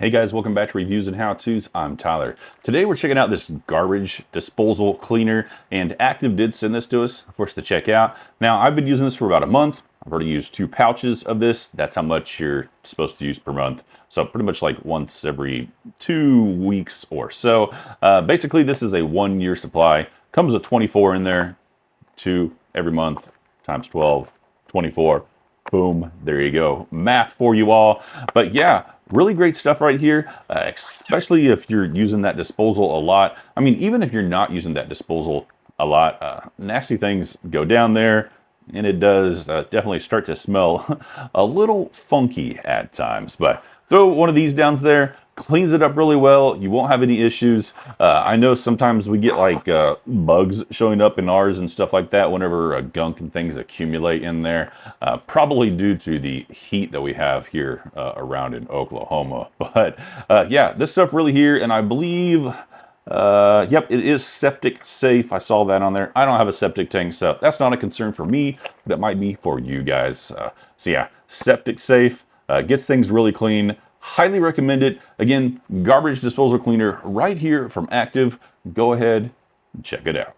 Hey guys, welcome back to Reviews and How-Tos. I'm Tyler. Today we're checking out this garbage disposal cleaner, and Active did send this to us for us to check out. Now, I've been using this for about a month. I've already used 2 pouches of this. That's how much you're supposed to use per month. So pretty much like once every 2 weeks or so. Basically, this is a 1-year supply. Comes with 24 in there, 2 every month, times 12, 24. Boom, there you go. Math for you all. But yeah, really great stuff right here, especially if you're using that disposal a lot. I mean, even if you're not using that disposal a lot, nasty things go down there, and it does definitely start to smell a little funky at times. But throw one of these down there, cleans it up really well. You won't have any issues. I know sometimes we get like bugs showing up in ours and stuff like that whenever gunk and things accumulate in there, probably due to the heat that we have here around in Oklahoma. But yeah, this stuff really here, and I believe yep, it is septic safe. I saw that on there. I don't have a septic tank, so that's not a concern for me, but it might be for you guys. So yeah, septic safe, gets things really clean. Highly recommend it. Again, garbage disposal cleaner right here from Active. Go ahead and check it out.